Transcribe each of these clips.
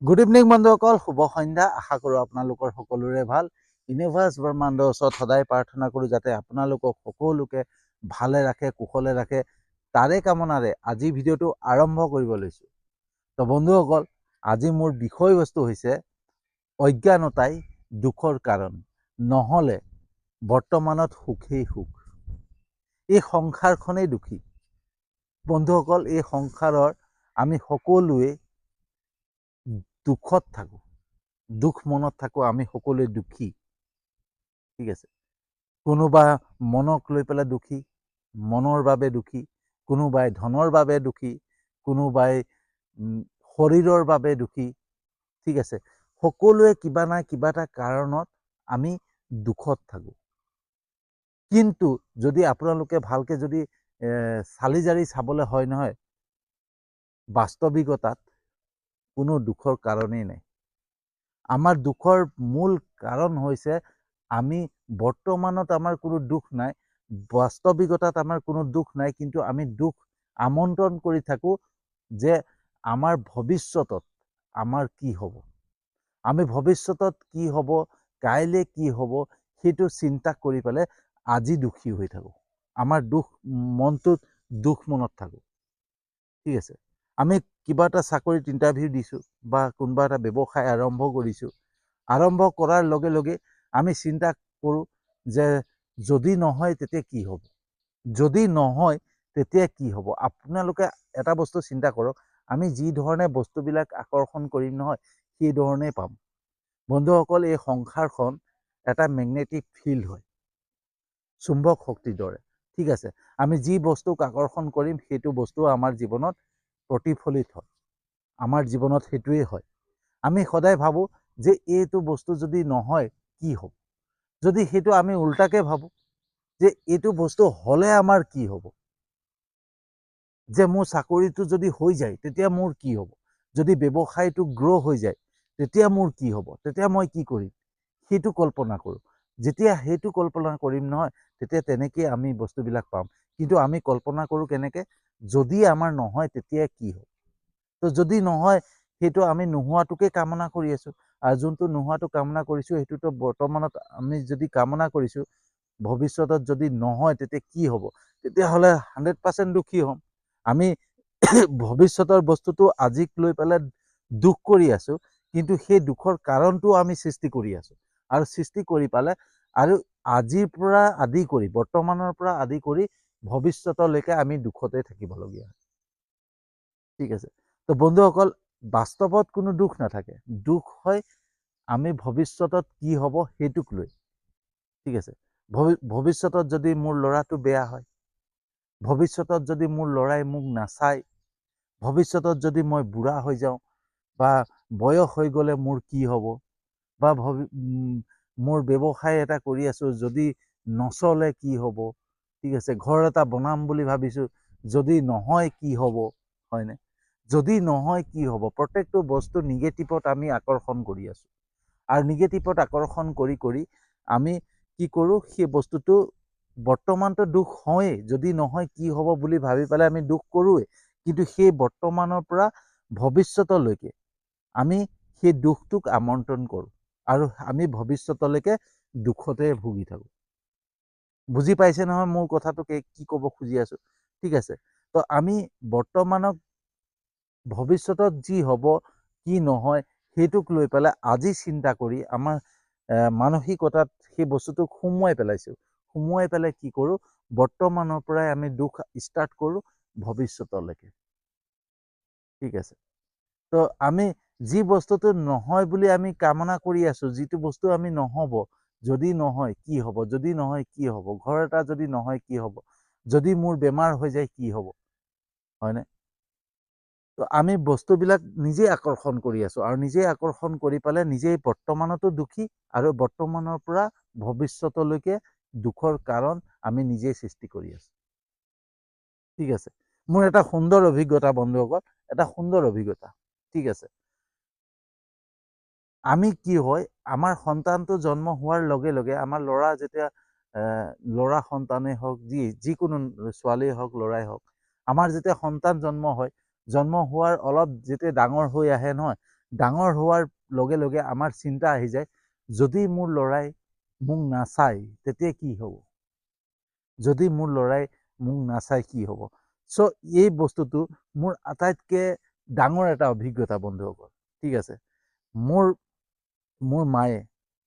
Good evening বন্ধুসকল, শুভ সন্ধ্যা। আশা কৰোঁ আপোনালোকৰ সকলোৰে ভাল। ইউনিভাৰ্ছ ব্ৰহ্মাণ্ডৰ ওচৰত সদায় প্ৰাৰ্থনা কৰোঁ যাতে আপোনালোকক সকলোকে ভালে ৰাখে, কুশলে ৰাখে। তাৰে কামনাৰে আজি ভিডিঅ'টো আৰম্ভ কৰিব লৈছোঁ। তো বন্ধুসকল, আজি মোৰ বিষয়বস্তু হৈছে অজ্ঞানতাই দুখৰ কাৰণ, নহ'লে বৰ্তমানত সুখেই সুখ। এই সংসাৰখনেই দুখী বন্ধুসকল। এই সংসাৰৰ আমি সকলোৱে দুখত থাকোঁ, দুখ মনত থাকোঁ, আমি সকলোৱে দুখী। ঠিক আছে, কোনোবা মনক লৈ পেলাই দুখী, মনৰ বাবে দুখী, কোনোবাই ধনৰ বাবে দুখী, কোনোবাই শৰীৰৰ বাবে দুখী। ঠিক আছে, সকলোৱে কিবা না কিবা এটা কাৰণত আমি দুখত থাকোঁ। কিন্তু যদি আপোনালোকে ভালকে যদি চালি জাৰি চাবলৈ হয় নহয়, বাস্তৱিকতাত কোনো দুখৰ কাৰণেই নাই। আমাৰ দুখৰ মূল কাৰণ হৈছে আমি বৰ্তমানত আমাৰ কোনো দুখ নাই, বাস্তৱিকতাত আমাৰ কোনো দুখ নাই, কিন্তু আমি দুখ আমন্ত্ৰণ কৰি থাকোঁ যে আমাৰ ভৱিষ্যতত আমাৰ কি হ'ব, আমি ভৱিষ্যতত কি হ'ব, কাইলৈ কি হ'ব, সেইটো চিন্তা কৰি পেলাই আজি দুখী হৈ থাকোঁ। আমাৰ দুখ মনটোত দুখ মনত থাকোঁ। ঠিক আছে, আমি কিবা এটা চাকৰিত ইণ্টাৰভিউ দিছোঁ বা কোনোবা এটা ব্যৱসায় আৰম্ভ কৰিছোঁ। আৰম্ভ কৰাৰ লগে লগে আমি চিন্তা কৰোঁ যে যদি নহয় তেতিয়া কি হ'ব, যদি নহয় তেতিয়া কি হ'ব। আপোনালোকে এটা বস্তু চিন্তা কৰক, আমি যি ধৰণে বস্তুবিলাক আকৰ্ষণ কৰিম নহয়, সেই ধৰণেই পাম। বন্ধুসকল, এই সংসাৰখন এটা মেগনেটিক ফিল্ড হয়, চুম্বক শক্তিৰ দৰে। ঠিক আছে, আমি যি বস্তুক আকৰ্ষণ কৰিম সেইটো বস্তু আমাৰ জীৱনত প্ৰতিফলিত হয়, আমাৰ জীৱনত সেইটোৱেই হয়। আমি সদায় ভাবোঁ যে এইটো বস্তু যদি নহয় কি হ'ব, যদি সেইটো আমি উল্টাকে ভাবোঁ যে এইটো বস্তু হ'লে আমাৰ কি হ'ব, যে মোৰ চাকৰিটো যদি হৈ যায় তেতিয়া মোৰ কি হ'ব, যদি ব্যৱসায়টো গ্ৰ' হৈ যায় তেতিয়া মোৰ কি হ'ব, তেতিয়া মই কি কৰিম, সেইটো কল্পনা কৰোঁ। যেতিয়া সেইটো কল্পনা কৰিম নহয়, তেতিয়া তেনেকৈ আমি বস্তুবিলাক পাম। কিন্তু আমি কল্পনা কৰোঁ কেনেকৈ, যদি আমাৰ নহয় তেতিয়া কি হ'ব। তো যদি নহয় সেইটো আমি নোহোৱাটোকে কামনা কৰি আছোঁ, আৰু যোনটো নোহোৱাটো কামনা কৰিছোঁ সেইটোতো বৰ্তমানত আমি যদি কামনা কৰিছোঁ, ভৱিষ্যতত যদি নহয় তেতিয়া কি হ'ব, তেতিয়াহ'লে 100% দুখী হ'ম। আমি ভৱিষ্যতৰ বস্তুটো আজিক লৈ পেলাই দুখ কৰি আছোঁ, কিন্তু সেই দুখৰ কাৰণটো আমি সৃষ্টি কৰি আছোঁ, আৰু সৃষ্টি কৰি পেলাই আৰু আজিৰ পৰা আদি কৰি, বৰ্তমানৰ পৰা আদি কৰি ভৱিষ্যতলৈকে আমি দুখতে থাকিবলগীয়া হয়। ঠিক আছে, তো বন্ধুসকল, বাস্তৱত কোনো দুখ নাথাকে। দুখ হয় আমি ভৱিষ্যতত কি হ'ব সেইটোক লৈ। ঠিক আছে, ভৱিষ্যতত যদি মোৰ ল'ৰাটো বেয়া হয়, ভৱিষ্যতত যদি মোৰ ল'ৰাই মোক নাচায়, ভৱিষ্যতত যদি মই বুঢ়া হৈ যাওঁ বা বয়স হৈ গ'লে মোৰ কি হ'ব, বা মোৰ ব্যৱসায় এটা কৰি আছোঁ যদি নচলে কি হ'ব। ঠিক আছে, ঘৰ এটা বনাম বুলি ভাবিছোঁ, যদি নহয় কি হ'ব, হয়নে? যদি নহয় কি হ'ব, প্ৰত্যেকটো বস্তু নিগেটিভত আমি আকৰ্ষণ কৰি আছোঁ, আৰু নিগেটিভত আকৰ্ষণ কৰি কৰি আমি কি কৰোঁ, সেই বস্তুটো বৰ্তমানটো দুখ হয়েই, যদি নহয় কি হ'ব বুলি ভাবি পেলাই আমি দুখ কৰোঁৱেই, কিন্তু সেই বৰ্তমানৰ পৰা ভৱিষ্যতলৈকে আমি সেই দুখটোক আমন্ত্ৰণ কৰোঁ, আৰু আমি ভৱিষ্যতলৈকে দুখতে ভুগি থাকোঁ। বুজি পাইছে নহয় মোৰ কথাটোকে কি ক'ব খুজি আছোঁ? ঠিক আছে, তো আমি বৰ্তমানক ভৱিষ্যতত যি হ'ব কি নহয় সেইটোক লৈ পেলাই আজি চিন্তা কৰি আমাৰ মানসিকতাত সেই বস্তুটোক সুমুৱাই পেলাইছোঁ। সুমুৱাই পেলাই কি কৰোঁ, বৰ্তমানৰ পৰাই আমি দুখ ষ্টাৰ্ট কৰোঁ ভৱিষ্যতলৈকে। ঠিক আছে, তো আমি যি বস্তুটো নহয় বুলি আমি কামনা কৰি আছোঁ, যিটো বস্তু আমি নহ'ব, যদি নহয় কি হ'ব, যদি নহয় কি হ'ব, ঘৰ এটা যদি নহয় কি হ'ব, যদি মোৰ বেমাৰ হৈ যায় কি হ'ব, হয়নে? তো আমি বস্তুবিলাক নিজেই আকৰ্ষণ কৰি আছোঁ, আৰু নিজেই আকৰ্ষণ কৰি পেলাই নিজেই বৰ্তমানতো দুখী, আৰু বৰ্তমানৰ পৰা ভৱিষ্যতলৈকে দুখৰ কাৰণ আমি নিজেই সৃষ্টি কৰি আছোঁ। ঠিক আছে, মোৰ এটা সুন্দৰ অভিজ্ঞতা বন্ধুসকল, এটা সুন্দৰ অভিজ্ঞতা। ঠিক আছে, আমি কি হয়, আমাৰ সন্তানটো জন্ম হোৱাৰ লগে লগে, আমাৰ ল'ৰা যেতিয়া ল'ৰা সন্তানেই হওক, যিকোনো ছোৱালীয়ে হওক ল'ৰাই হওক, আমাৰ যেতিয়া সন্তান জন্ম হয়, জন্ম হোৱাৰ অলপ যেতিয়া ডাঙৰ হৈ আহে নহয়, ডাঙৰ হোৱাৰ লগে লগে আমাৰ চিন্তা আহি যায়, যদি মোৰ ল'ৰাই মোক নাচায় তেতিয়া কি হ'ব, যদি মোৰ ল'ৰাই মোক নাচায় কি হ'ব। চ' এই বস্তুটো মোৰ আটাইতকৈ ডাঙৰ এটা অভিজ্ঞতা বন্ধুসকল। ঠিক আছে, মোৰ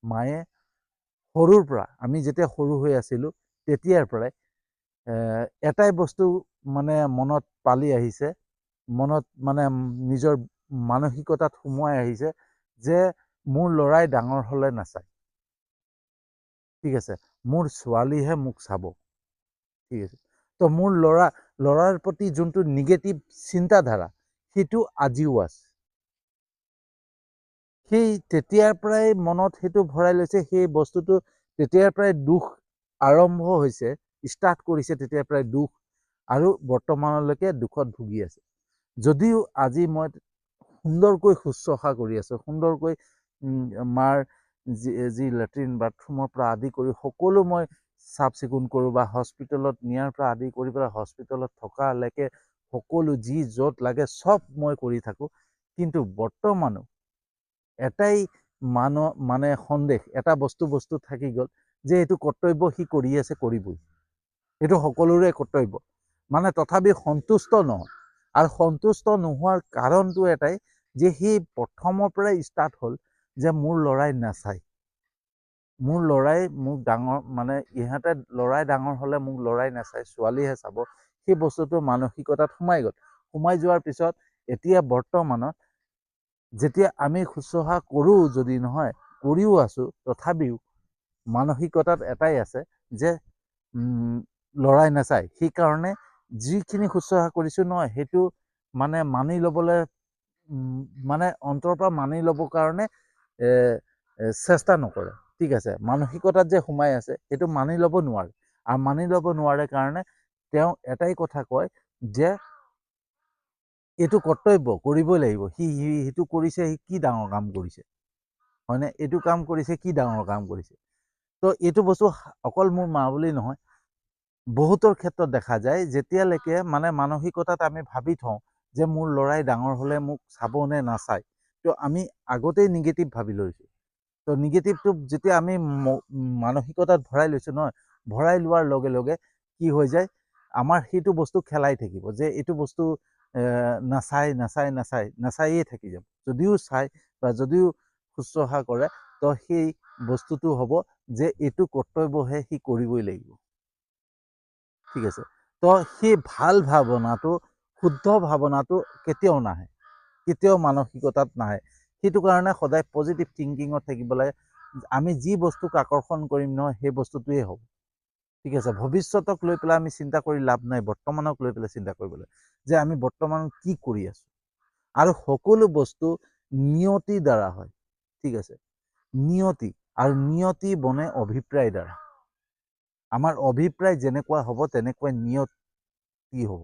মায়ে সৰুৰ পৰা, আমি যেতিয়া সৰু হৈ আছিলোঁ তেতিয়াৰ পৰাই এটাই বস্তু মানে মনত পালি আহিছে, মনত মানে নিজৰ মানসিকতাত সোমোৱাই আহিছে যে মোৰ ল'ৰাই ডাঙৰ হ'লে নাচায়। ঠিক আছে, মোৰ ছোৱালীহে মোক চাব। ঠিক আছে, তো মোৰ ল'ৰাৰ প্ৰতি যোনটো নিগেটিভ চিন্তাধাৰা সেইটো আজিও আছে। সেই তেতিয়াৰ পৰাই মনত সেইটো ভৰাই লৈছে, সেই বস্তুটো তেতিয়াৰ পৰাই দুখ আৰম্ভ হৈছে, ষ্টাৰ্ট কৰিছে তেতিয়াৰ পৰাই দুখ, আৰু বৰ্তমানলৈকে দুখত ভুগি আছে। যদিও আজি মই সুন্দৰকৈ শুশ্ৰূষা কৰি আছোঁ, সুন্দৰকৈ মাৰ যি লেট্ৰিন বাথৰুমৰ পৰা আদি কৰি সকলো মই চাফ চিকুণ কৰোঁ, বা হস্পিটেলত নিয়াৰ পৰা আদি কৰি পেলাই হস্পিটেলত থকালৈকে সকলো যি য'ত লাগে চব মই কৰি থাকোঁ। কিন্তু বৰ্তমানো এটাই মানে সন্দেহ, এটা বস্তু থাকি গ'ল যে এইটো কৰ্তব্য সি কৰি আছে, কৰিবই, এইটো সকলোৰে কৰ্তব্য, মানে তথাপি সন্তুষ্ট নহয়। আৰু সন্তুষ্ট নোহোৱাৰ কাৰণটো এটাই যে সেই প্ৰথমৰ পৰাই ষ্টাৰ্ট হ'ল যে মোৰ ল'ৰাই নাচায়, মোৰ ল'ৰাই মোক ডাঙৰ, মানে ইহঁতে ল'ৰাই ডাঙৰ হ'লে মোক ল'ৰাই নাচায়, ছোৱালীহে চাব। সেই বস্তুটো মানসিকতাত সোমাই গ'ল। সোমাই যোৱাৰ পিছত এতিয়া বৰ্তমানত যেতিয়া আমি শুশ্ৰূষা কৰোঁ, যদি নহয় কৰিও আছোঁ, তথাপিও মানসিকতাত এটাই আছে যে ল'ৰাই নাচায়। সেইকাৰণে যিখিনি শুশ্ৰূষা কৰিছোঁ নহয় সেইটো মানে মানি ল'বলৈ, মানে অন্তৰৰ পৰা মানি ল'বৰ কাৰণে চেষ্টা নকৰে। ঠিক আছে, মানসিকতাত যে সোমাই আছে সেইটো মানি ল'ব নোৱাৰে, আৰু মানি ল'ব নোৱাৰে কাৰণে তেওঁ এটাই কথা কয় যে এইটো কৰ্তব্য, কৰিবই লাগিব, সি সেইটো কৰিছে, সি কি ডাঙৰ কাম কৰিছে, হয়নে, এইটো কাম কৰিছে, কি ডাঙৰ কাম কৰিছে। তো এইটো বস্তু অকল মোৰ মা বুলি নহয়, বহুতৰ ক্ষেত্ৰত দেখা যায়, যেতিয়ালৈকে মানে মানসিকতাত আমি ভাবি থওঁ যে মোৰ ল'ৰাই ডাঙৰ হ'লে মোক চাব নে নাচায়, তো আমি আগতেই নিগেটিভ ভাবি লৈছোঁ। তো নিগেটিভটো যেতিয়া আমি মানসিকতাত ভৰাই লৈছোঁ নহয়, ভৰাই লোৱাৰ লগে লগে কি হৈ যায়, আমাৰ সেইটো বস্তু খেলাই থাকিব যে এইটো বস্তু নাচায়েই থাকি যাব। যদিও চায় বা যদিও শুশ্ৰূষা কৰে, তো সেই বস্তুটো হ'ব যে এইটো কৰ্তব্যহে, সি কৰিবই লাগিব। ঠিক আছে, তো সেই ভাল ভাৱনাটো, শুদ্ধ ভাৱনাটো কেতিয়াও নাহে, কেতিয়াও মানসিকতাত নাহে। সেইটো কাৰণে সদায় পজিটিভ থিংকিঙত থাকিব লাগে। আমি যি বস্তুক আকৰ্ষণ কৰিম নহয় সেই বস্তুটোৱেই হ'ব। ঠিক আছে, ভৱিষ্যতক লৈ পেলাই আমি চিন্তা কৰি লাভ নাই, বৰ্তমানক লৈ পেলাই চিন্তা কৰিব লাগে যে আমি বৰ্তমানত কি কৰি আছোঁ। আৰু সকলো বস্তু নিয়তিৰ দ্বাৰা হয়। ঠিক আছে, নিয়তি, আৰু নিয়তি বনে অভিপ্ৰায় দ্বাৰা। আমাৰ অভিপ্ৰায় যেনেকুৱা হ'ব তেনেকুৱাই নিয়তি হ'ব,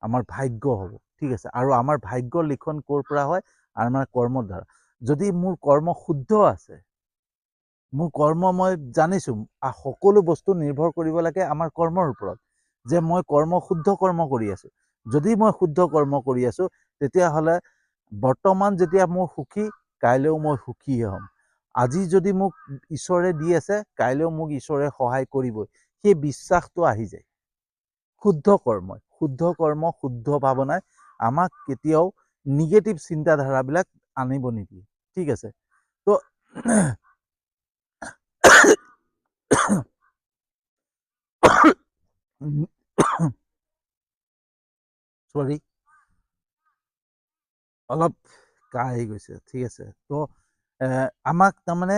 আমাৰ ভাগ্য হ'ব। ঠিক আছে, আৰু আমাৰ ভাগ্য লিখন ক'ৰ পৰা হয়, আমাৰ কৰ্মৰ দ্বাৰা। যদি মোৰ কৰ্ম শুদ্ধ আছে, মোৰ কৰ্ম মই জানিছোঁ, সকলো বস্তু নিৰ্ভৰ কৰিব লাগে আমাৰ কৰ্মৰ ওপৰত, যে মই শুদ্ধ কৰ্ম কৰি আছোঁ। যদি মই শুদ্ধ কৰ্ম কৰি আছোঁ তেতিয়াহ'লে বৰ্তমান যেতিয়া মোৰ সুখী, কাইলৈও মই সুখীহে হ'ম। আজি যদি মোক ঈশ্বৰে দি আছে, কাইলৈও মোক ঈশ্বৰে সহায় কৰিবই, সেই বিশ্বাসটো আহি যায়। শুদ্ধ কৰ্ম, শুদ্ধ ভাৱনাই আমাক কেতিয়াও নিগেটিভ চিন্তাধাৰাবিলাক আনিব নিদিয়ে। ঠিক আছে, তো চৰি, অলপ কাহ আহি গৈছে। ঠিক আছে, তো আমাক তাৰমানে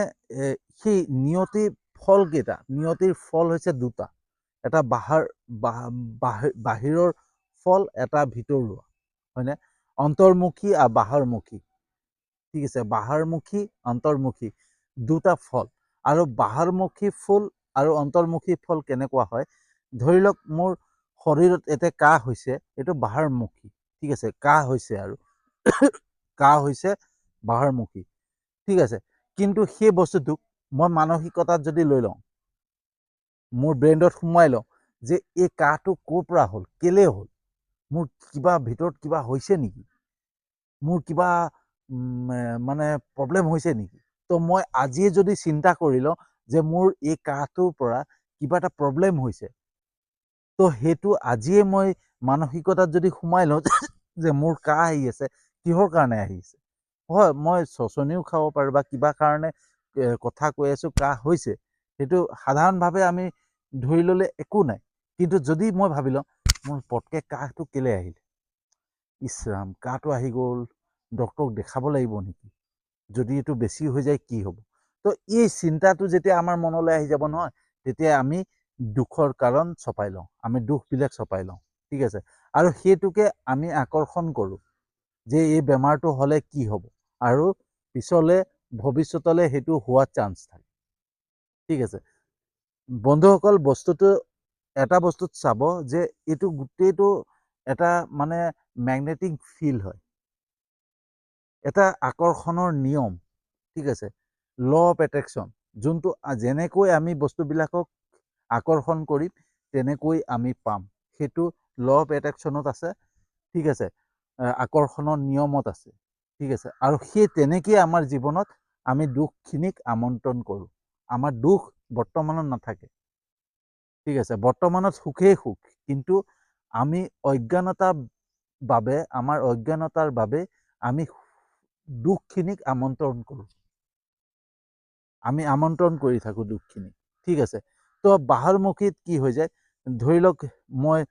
সেই নিয়তিৰ ফলকেইটা, নিয়তিৰ ফল হৈছে দুটা, এটা বাহিৰৰ ফল, এটা ভিতৰুৱা, হয়নে, অন্তৰ্মুখী আৰু বাহিৰমুখী। ঠিক আছে, বাহিৰমুখী, অন্তৰ্মুখী, দুটা ফল। আৰু বাহিৰমুখী ফুল আৰু অন্তৰ্মুখী ফল কেনেকুৱা হয়, ধৰি লওক মোৰ শৰীৰত এতিয়া কাহ হৈছে, এইটো বাহিৰমুখী। ঠিক আছে, কাহ হৈছে আৰু কাহ হৈছে বাহিৰমুখী। ঠিক আছে, কিন্তু সেই বস্তুটোক মই মানসিকতাত যদি লৈ লওঁ, মোৰ ব্ৰেইনত সোমাই লওঁ যে এই কাহটো ক'ৰ পৰা হ'ল, কেলে হ'ল, মোৰ কিবা ভিতৰত কিবা হৈছে নেকি, মোৰ কিবা মানে প্ৰব্লেম হৈছে নেকি? তো মই আজিয়ে যদি চিন্তা কৰি লওঁ যে মোৰ এই কাহটোৰ পৰা কিবা এটা প্ৰব্লেম হৈছে, তো সেইটো আজিয়ে মই মানসিকতাত যদি সোমাই লওঁ যে মোৰ কাহ আহি আছে, কিহৰ কাৰণে আহিছে? হয়, মই চচনিও খাব পাৰোঁ বা কিবা কাৰণে কথা কৈ আছোঁ, কাহ হৈছে। সেইটো সাধাৰণভাৱে আমি ধৰি ল'লে একো নাই। কিন্তু যদি মই ভাবি লওঁ, মোৰ পটকৈ কাহটো কেলৈ আহিলে? ইছ ৰাম, কাহটো আহি গ'ল, ডক্তৰক দেখাব লাগিব নেকি? যদি এইটো বেছি হৈ যায় কি হ'ব? তো এই চিন্তাটো যেতিয়া আমাৰ মনলৈ আহি যাব নহয়, তেতিয়া আমি দুখৰ কাৰণ চপাই লওঁ। আমি দুখবিলাক চপাই লওঁ। ঠিক আছে? আৰু সেইটোকে আমি আকৰ্ষণ কৰোঁ যে এই বেমাৰটো হ'লে কি হ'ব? আৰু পিছলৈ ভৱিষ্যতলৈ সেইটো হোৱাৰ চান্স থাকে। ঠিক আছে? বন্ধুসকল, বস্তুটো এটা বস্তুত চাব যে এইটো গোটেইটো এটা মানে মেগনেটিক ফিল্ড হয়। এটা আকৰ্ষণৰ নিয়ম। ঠিক আছে? ল অফ এট্ৰেকশ্যন, যোনটো যেনেকৈ আমি বস্তুবিলাকক আকৰ্ষণ কৰিম তেনেকৈ আমি পাম। সেইটো ল অফ এট্ৰেকশ্যনত আছে। ঠিক আছে? আকৰ্ষণৰ নিয়মত আছে। ঠিক আছে? আৰু সেই তেনেকেই আমাৰ জীৱনত আমি দুখখিনিক আমন্ত্ৰণ কৰোঁ। আমাৰ দুখ বৰ্তমানত নাথাকে। ঠিক আছে? বৰ্তমানত সুখেই সুখ, কিন্তু আমি আমাৰ অজ্ঞানতাৰ বাবে আমি দুখখিনিক আমন্ত্ৰণ কৰোঁ। আমি আমন্ত্ৰণ কৰি থাকোঁ দুখখিনিক। ঠিক আছে? তো বাহাৰমুখীত কি হৈ যায়, ধৰি লওক মই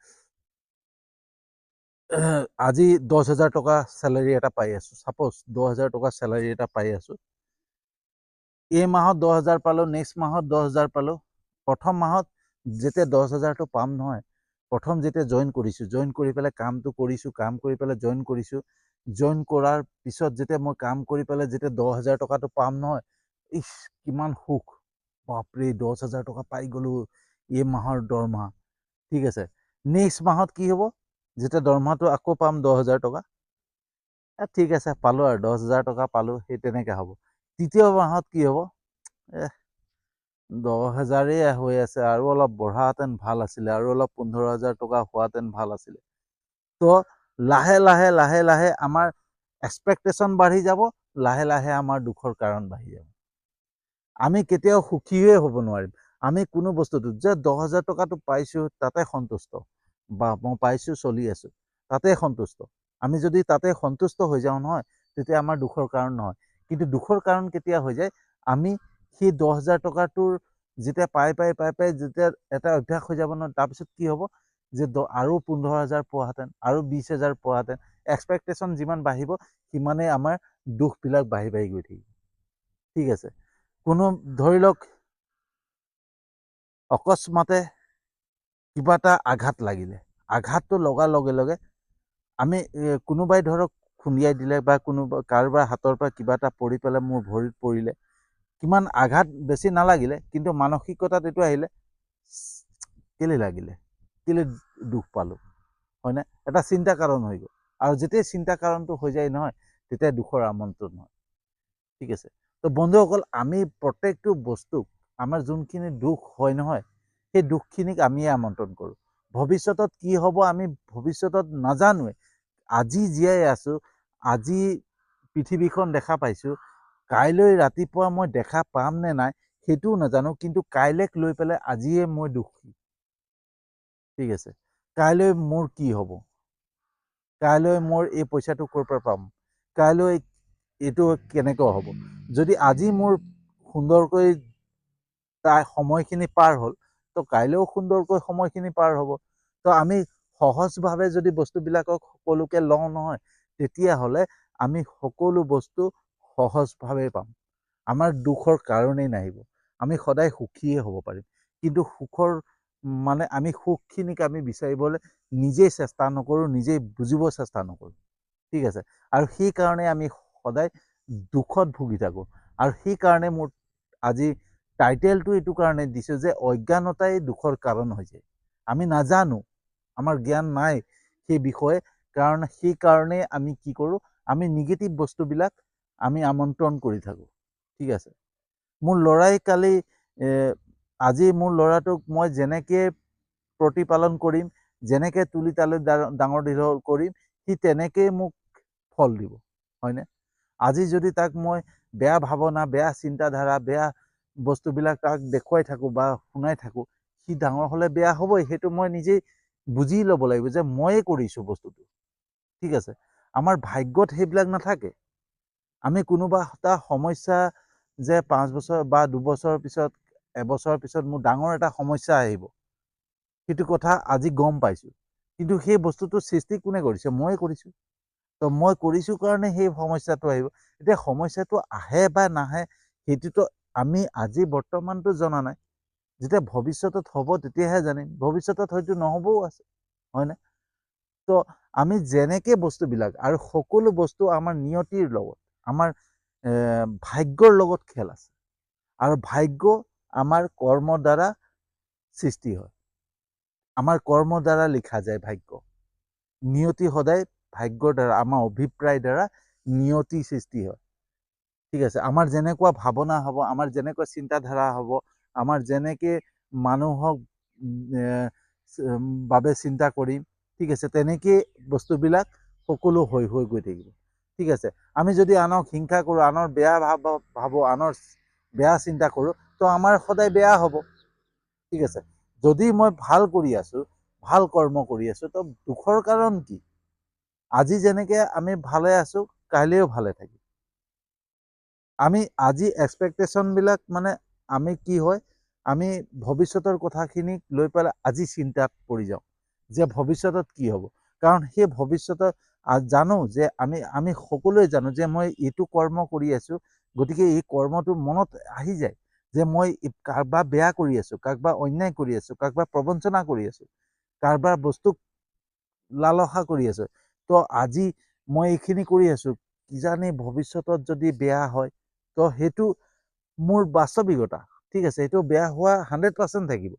আজি 10,000 টকা চেলাৰী এটা পাই আছোঁ। ছাপ'জ 10,000 টকা চেলাৰী এটা পাই আছোঁ। এই মাহত 10,000 পালোঁ, নেক্সট মাহত 10,000 পালোঁ। প্ৰথম মাহত যেতিয়া 10,000টো পাম নহয়, প্ৰথম যেতিয়া জইন কৰিছোঁ, জইন কৰি পেলাই কামটো কৰিছোঁ, কাম কৰি পেলাই জইন কৰিছোঁ, জইন কৰাৰ পিছত যেতিয়া মই কাম কৰি পেলাই যেতিয়া 10,000 টকাটো পাম নহয়, ইছ কিমান সুখ! বাপৰে, 10,000 টকা পাই গ'লোঁ, এই মাহৰ দৰমহা। ঠিক আছে? নেক্সট মাহত কি হ'ব? যেতিয়া দৰমহাটো আকৌ পাম 10,000 টকা, ঠিক আছে পালোঁ আৰু 10,000 টকা পালোঁ, সেই তেনেকৈ হ'ব। তৃতীয় মাহত কি হ'ব? 10,000ই হৈ আছে, আৰু অলপ বঢ়াহেঁতেন ভাল আছিলে, আৰু অলপ 15,000 টকা হোৱাহেঁতেন ভাল আছিলে। তো লাহে লাহে লাহে লাহে আমাৰ এক্সপেক্টেশ্যন বাঢ়ি যাব, লাহে লাহে আমাৰ দুখৰ কাৰণ বাঢ়ি যাব। আমি কেতিয়াও সুখীয়ে হ'ব নোৱাৰিম। আমি কোনো বস্তুটো যে 10,000 টকাটো পাইছোঁ তাতে সন্তুষ্ট, বা মই পাইছোঁ চলি আছোঁ, তাতে সন্তুষ্ট। আমি যদি তাতে সন্তুষ্ট হৈ যাওঁ নহয়, তেতিয়া আমাৰ দুখৰ কাৰণ নহয়। কিন্তু দুখৰ কাৰণ কেতিয়া হৈ যায়, আমি সেই 10,000 টকাটোৰ যেতিয়া পাই যেতিয়া এটা অভ্যাস হৈ যাব নহয়, তাৰপিছত কি হ'ব যে আৰু 15,000 পোৱাহেঁতেন, আৰু 20,000 পোৱাহেঁতেন। এক্সপেক্টেশ্যন যিমান বাঢ়িব সিমানেই আমাৰ দুখবিলাক বাঢ়ি বাঢ়ি গৈ থাকিব। ঠিক আছে? কোনো ধৰি লওক অকস্মাতে কিবা এটা আঘাত লাগিলে, আঘাতটো লগাৰ লগে লগে আমি কোনোবাই ধৰক খুন্দিয়াই দিলে, বা কাৰোবাৰ হাতৰ পৰা কিবা এটা পৰি পেলাই মোৰ ভৰিত পৰিলে, কিমান আঘাত বেছি নালাগিলে, কিন্তু মানসিকতাত এইটো আহিলে, কেলে লাগিলে, কেলে দুখ পালোঁ, হয়নে? এটা চিন্তা কাৰণ হৈ গ'ল। আৰু যেতিয়াই চিন্তা কাৰণটো হৈ যায় নহয়, তেতিয়া দুখৰ আমন্ত্ৰণ হয়। ঠিক আছে? তো বন্ধুসকল, আমি প্ৰত্যেকটো বস্তুক, আমাৰ যোনখিনি দুখ হয় নহয়, সেই দুখখিনিক আমিয়ে আমন্ত্ৰণ কৰোঁ। ভৱিষ্যতত কি হ'ব আমি ভৱিষ্যতত নাজানোৱে। আজি জীয়াই আছোঁ, আজি পৃথিৱীখন দেখা পাইছোঁ, কাইলৈ ৰাতিপুৱা মই দেখা পাম নে নাই সেইটোও নাজানো, কিন্তু কাইলৈক লৈ পেলাই আজিয়ে মই দুখী। ঠিক আছে? কাইলৈ মোৰ কি হ'ব? কাইলৈ মোৰ এই পইচাটো ক'ৰ পৰা পাম? কাইলৈ এইটো কেনেকৈ হ'ব? যদি আজি মোৰ সুন্দৰকৈ সময়খিনি পাৰ হ'ল, তো কাইলৈও সুন্দৰকৈ সময়খিনি পাৰ হ'ব। তো আমি সহজভাৱে যদি বস্তুবিলাকক সকলোকে লওঁ নহয়, তেতিয়াহ'লে আমি সকলো বস্তু সহজভাৱে পাম। আমাৰ দুখৰ কাৰণেই নাহিব। আমি সদায় সুখীয়ে হ'ব পাৰিম। কিন্তু মানে আমি সুখখিনিক আমি বিচাৰিবলৈ নিজেই চেষ্টা নকৰোঁ, নিজেই বুজিব চেষ্টা নকৰোঁ। ঠিক আছে? আৰু সেইকাৰণে আমি সদায় দুখত ভুগি থাকোঁ। আৰু সেইকাৰণে মোৰ আজি টাইটেলটো এইটো কাৰণে দিছোঁ যে অজ্ঞানতাই দুখৰ কাৰণ হৈছে। আমি নাজানো, আমাৰ জ্ঞান নাই সেই বিষয়ে, কাৰণ সেইকাৰণে আমি কি কৰোঁ, আমি নিগেটিভ বস্তুবিলাক আমি আমন্ত্ৰণ কৰি থাকোঁ। ঠিক আছে? মোৰ ল'ৰাই কালি আজি মোৰ ল'ৰাটোক মই যেনেকৈ প্ৰতিপালন কৰিম, যেনেকৈ তুলি তালি ডাঙৰ দীঘল কৰিম, সি তেনেকেই মোক ফল দিব, হয়নে? আজি যদি তাক মই বেয়া ভাৱনা, বেয়া চিন্তাধাৰা, বেয়া বস্তুবিলাক তাক দেখুৱাই থাকোঁ বা শুনাই থাকোঁ, সি ডাঙৰ হ'লে বেয়া হ'বই। সেইটো মই নিজেই বুজি ল'ব লাগিব যে ময়ে কৰিছোঁ বস্তুটো। ঠিক আছে, আমাৰ ভাগ্যত সেইবিলাক নাথাকে। আমি কোনোবা এটা সমস্যা যে 5 বছৰ বা 2 বছৰৰ পিছত, এবছৰৰ পিছত মোৰ ডাঙৰ এটা সমস্যা আহিব, সেইটো কথা আজি গম পাইছোঁ। কিন্তু সেই বস্তুটো সৃষ্টি কোনে কৰিছে? ময়ে কৰিছোঁ। তো মই কৰিছোঁ কাৰণে সেই সমস্যাটো আহিব। এতিয়া সমস্যাটো আহে বা নাহে সেইটোতো আমি আজি বৰ্তমানটো জনা নাই। যেতিয়া ভৱিষ্যতত হ'ব তেতিয়াহে জানিম। ভৱিষ্যতত হয়তো নহ'বও আছে, হয়নে? তো আমি যেনেকে বস্তুবিলাক আৰু সকলো বস্তু আমাৰ নিয়তিৰ লগত, আমাৰ ভাগ্যৰ লগত খেল আছে। আৰু ভাগ্য আমাৰ কৰ্মৰ দ্বাৰা সৃষ্টি হয়। আমাৰ কৰ্মৰ দ্বাৰা লিখা যায় ভাগ্য। নিয়তি সদায় ভাগ্যৰ দ্বাৰা, আমাৰ অভিপ্ৰায় দ্বাৰা নিয়তি সৃষ্টি হয়। ঠিক আছে, আমাৰ যেনেকুৱা ভাৱনা হ'ব, আমাৰ যেনেকুৱা চিন্তাধাৰা হ'ব, আমাৰ যেনেকে মানুহক বাবে চিন্তা কৰিম, ঠিক আছে, তেনেকেই বস্তুবিলাক সকলো হৈ গৈ থাকিব। ঠিক আছে, আমি যদি আনক হিংসা কৰোঁ, আনৰ বেয়া ভাবোঁ, আনৰ বেয়া চিন্তা কৰোঁ, তো আমাৰ সদায় বেয়া হ'ব। ঠিক আছে, যদি মই ভাল কৰি আছোঁ, ভাল কৰ্ম কৰি আছোঁ, তো দুখৰ কাৰণ কি? আজি যেনেকে আমি ভালে আছোঁ, কাইলৈও ভালে থাকিম। আমি আজি এক্সপেক্টেশ্যনবিলাক মানে আমি কি হয়, আমি ভৱিষ্যতৰ কথাখিনিক লৈ পেলাই আজি চিন্তাত পৰি যাওঁ যে ভৱিষ্যতত কি হ'ব। কাৰণ সেই ভৱিষ্যতত জানো যে আমি সকলোৱে জানো যে মই এইটো কৰ্ম কৰি আছোঁ, গতিকে এই কৰ্মটো মনত আহি যায় যে মই কাৰোবাক বেয়া কৰি আছোঁ, কাৰোবাক অন্যায় কৰি আছোঁ, কাৰোবাক প্ৰবঞ্চনা কৰি আছোঁ, কাৰোবাৰ বস্তুক লালসা কৰি আছোঁ। তো আজি মই এইখিনি কৰি আছোঁ, কিজানি ভৱিষ্যতত যদি বেয়া হয়, তো সেইটো মোৰ বাস্তৱিকতা। ঠিক আছে, সেইটো বেয়া হোৱা 100% থাকিব।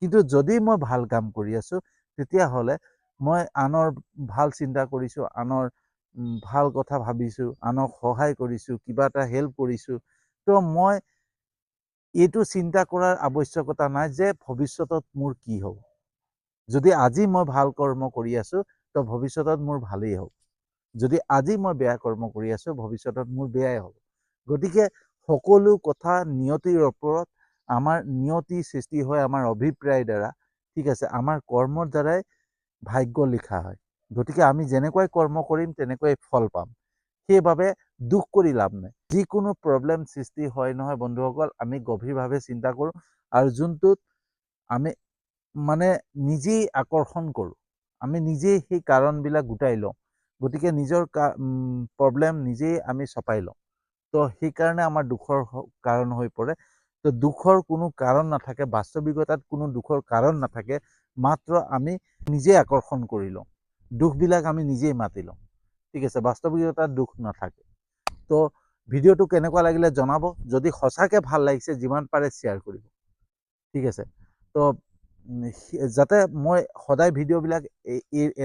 কিন্তু যদি মই ভাল কাম কৰি আছোঁ, তেতিয়াহ'লে মই আনৰ ভাল চিন্তা কৰিছোঁ, আনৰ ভাল কথা ভাবিছোঁ, আনক সহায় কৰিছোঁ, কিবা এটা হেল্প কৰিছোঁ, তো মই এইটো চিন্তা কৰাৰ আৱশ্যকতা নাই যে ভৱিষ্যতত মোৰ কি হ'ব। যদি আজি মই ভাল কৰ্ম কৰি আছোঁ, তো ভৱিষ্যতত মোৰ ভালেই হ'ব। যদি আজি মই বেয়া কৰ্ম কৰি আছোঁ, ভৱিষ্যতত মোৰ বেয়াই হ'ব। গতিকে সকলো কথা নিয়তিৰ ওপৰত, আমাৰ নিয়তি সৃষ্টি হয় আমাৰ অভিপ্ৰায়ৰ দ্বাৰা। ঠিক আছে, আমাৰ কৰ্মৰ দ্বাৰাই ভাগ্য লিখা হয়। গতিকে আমি যেনেকুৱাই কৰ্ম কৰিম তেনেকুৱাই ফল পাম। সেইবাবে দুখ কৰি লাভ নাই। যিকোনো প্ৰব্লেম সৃষ্টি হয় নহয় বন্ধুসকল, আমি গভীৰভাৱে চিন্তা কৰোঁ আৰু যোনটোত আমি মানে নিজেই আকৰ্ষণ কৰোঁ, আমি নিজেই সেই কাৰণবিলাক গোটাই লওঁ। গতিকে নিজৰ প্ৰব্লেম নিজেই আমি চপাই লওঁ। তো সেইকাৰণে আমাৰ দুখৰ কাৰণ হৈ পৰে। তো দুখৰ কোনো কাৰণ নাথাকে, বাস্তৱিকতাত কোনো দুখৰ কাৰণ নাথাকে, মাত্ৰ আমি নিজেই আকৰ্ষণ কৰি লওঁ। দুখবিলাক আমি নিজেই মাতি লওঁ। ঠিক আছে, বাস্তৱিকতাত দুখ নাথাকে। তো ভিডিঅ'টো কেনেকুৱা লাগিলে জনাব। যদি সঁচাকৈ ভাল লাগিছে, যিমান পাৰে শ্বেয়াৰ কৰিব। ঠিক আছে, তো যাতে মই সদায় ভিডিঅ'বিলাক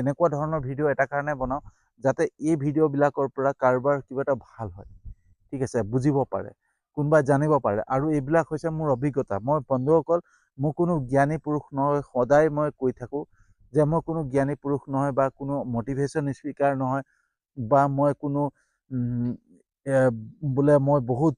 এনেকুৱা ধৰণৰ ভিডিঅ' এটা কাৰণে বনাওঁ, যাতে এই ভিডিঅ'বিলাকৰ পৰা কাৰোবাৰ কিবা এটা ভাল হয়। ঠিক আছে, বুজিব পাৰে, কোনোবাই জানিব পাৰে। আৰু এইবিলাক হৈছে মোৰ অভিজ্ঞতা। মই বন্ধুসকল, মোৰ কোনো জ্ঞানী পুৰুষ নহয়। সদায় মই কৈ থাকোঁ যে মই কোনো জ্ঞানী পুৰুষ নহয় বা কোনো মটিভেশ্যন স্পীকাৰ নহয়, বা মই কোনো বোলে মই বহুত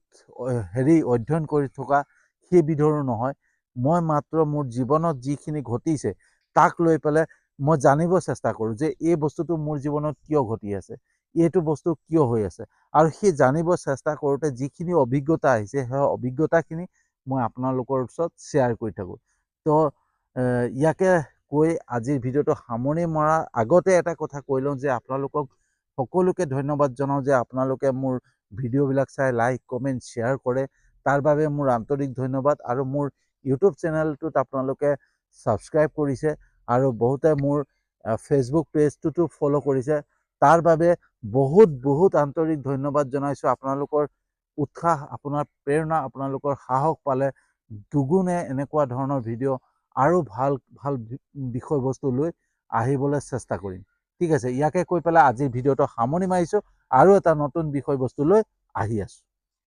অধ্যয়ন কৰি থকা সেইবিধৰো নহয়। মই মাত্ৰ মোৰ জীৱনত যিখিনি ঘটিছে তাক লৈ পেলাই মই জানিব চেষ্টা কৰোঁ যে এই বস্তুটো মোৰ জীৱনত কিয় ঘটি আছে, এইটো বস্তু কিয় হৈ আছে। আৰু সেই জানিব চেষ্টা কৰোঁতে যিখিনি অভিজ্ঞতা আহিছে, সেই অভিজ্ঞতাখিনি মই আপোনালোকৰ ওচৰত শ্বেয়াৰ কৰি থাকোঁ। তো ইয়াকে কৈ আজিৰ ভিডিঅ'টো সামৰণি মৰাৰ আগতে এটা কথা কৈ লওঁ যে আপোনালোকক সকলোকে ধন্যবাদ জনাওঁ যে আপোনালোকে মোৰ ভিডিঅ'বিলাক চাই লাইক, কমেণ্ট, শ্বেয়াৰ কৰে। তাৰ বাবে মোৰ আন্তৰিক ধন্যবাদ। আৰু মোৰ ইউটিউব চেনেলটোত আপোনালোকে ছাবস্ক্ৰাইব কৰিছে আৰু বহুতে মোৰ ফেচবুক পেজটোতো ফ'ল' কৰিছে। তাৰ বাবে বহুত আন্তৰিক ধন্যবাদ জনাইছোঁ। আপোনালোকৰ উৎসাহ, আপোনাৰ প্ৰেৰণা, আপোনালোকৰ সাহস পালে দুগুণে এনেকুৱা ধৰণৰ ভিডিঅ' আৰু ভাল বিষয়বস্তু লৈ আহিবলৈ চেষ্টা কৰিম। ঠিক আছে, ইয়াকে কৈ পেলাই আজিৰ ভিডিঅ'টো সামৰণি মাৰিছোঁ। আৰু এটা নতুন বিষয়বস্তু লৈ আহি আছোঁ।